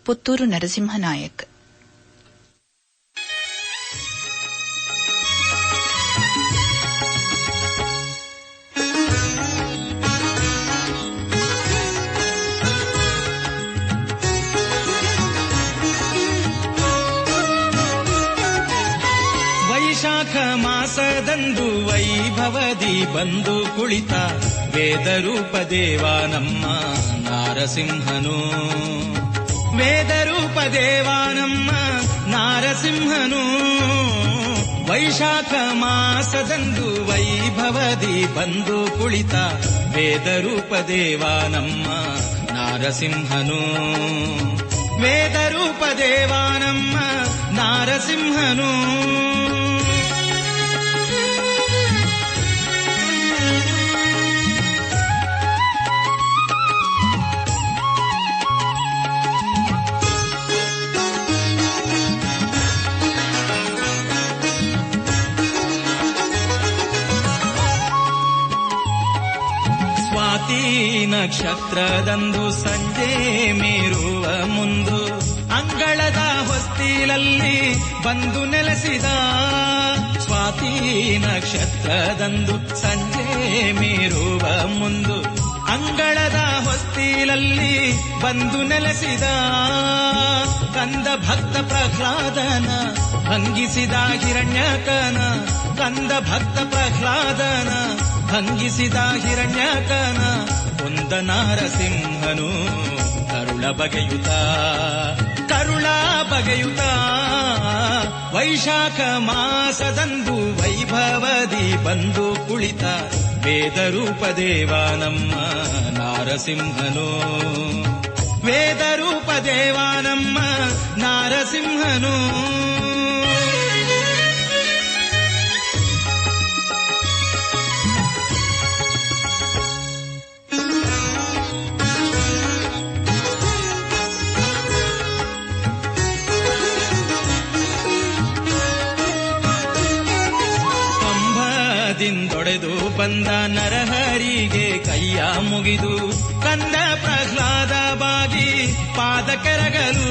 ಪುತ್ತೂರು ನರಸಿಂಹನಾಯಕ್. ವೈಶಾಖ ಮಾಸದಂದು ವೈಭವದಿ ಬಂದು ಕುಳಿತ ವೇದರೂಪ ದೇವ ನಮ್ಮ ನಾರಸಿಂಹನು. ವೇದರೂಪ ದೇವ ನಮ್ಮ ನಾರಸಿಂಹನು. ವೈಶಾಖ ಮಾಸದಂದು ವೈಭವದಿ ಬಂದು ಕುಳಿತ ವೇದರೂಪ ದೇವ ನಮ್ಮ ನಾರಸಿಂಹನು. ವೇದರೂಪ ದೇವ ನಮ್ಮ ನಾರಸಿಂಹನು. ಸ್ವಾತಿ ನಕ್ಷತ್ರದಂದು ಸಂಜೆ ಮೀರುವ ಮುಂದು ಅಂಗಳದ ಹೊಸ್ತಿಲಲ್ಲಿ ಬಂದು ನೆಲೆಸಿದ. ಸ್ವಾತಿ ನಕ್ಷತ್ರದಂದು ಸಂಜೆ ಮೀರುವ ಮುಂದು ಅಂಗಳದ ಹೊಸ್ತಿಲಲ್ಲಿ ಬಂದು ನೆಲೆಸಿದ. ಕಂದ ಭಕ್ತ ಪ್ರಹ್ಲಾದನ ಭಂಗಿಸಿದ ಹಿರಣ್ಯಕನ. ಕಂದ ಭಕ್ತ ಪ್ರಹ್ಲಾದನ ಭಂಗಿಸಿದ ಹಿರಣ್ಯಕನ. ಕೊಂದ ನಾರಸಿಂಹನು ಕರುಳ ಬಗೆಯುತ ಕರುಳ ಬಗೆಯುತ. ವೈಶಾಖ ಮಾಸದಂದು ವೈಭವದಿ ಬಂದು ಕುಳಿತ ವೇದರೂಪ ದೇವ ನಮ್ಮ ನಾರಸಿಂಹನು. ವೇದರೂಪ ದೇವ ನಮ್ಮ ನಾರಸಿಂಹನು. ದಿಂದೊಡೆದು ಬಂದ ನರಹರಿಗೆ ಕೈಯ ಮುಗಿದು ಕಂದ ಪ್ರಹ್ಲಾದ ಬಾಗಿ ಪಾದ ಕೆರಗಲು.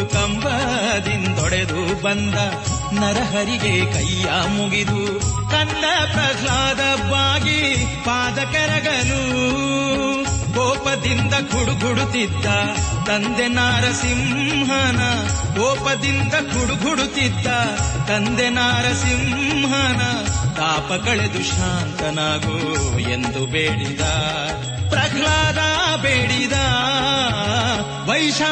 ಕಂಬದಿಂದೊಡೆದು ಬಂದ ನರಹರಿಗೆ ಕೈಯ ಮುಗಿದು ಕಂದ ಪ್ರಹ್ಲಾದ ಬಾಗಿ ಪಾದ ಕೆರಗಲು. ಕೋಪದಿಂದ ಗುಡುಗುಡುತ್ತಿದ್ದ ತಂದೆ ನಾರಸಿಂಹನ. ಕೋಪದಿಂದ ಗುಡುಗುಡುತ್ತಿದ್ದ ತಂದೆ ನಾರಸಿಂಹನ. ತಾಪ ಕಳೆದು ಶಾಂತನಾಗು ಎಂದು ಬೇಡಿದ ಪ್ರಹ್ಲಾದ ಬೇಡಿದ. ವೈಶಾಖ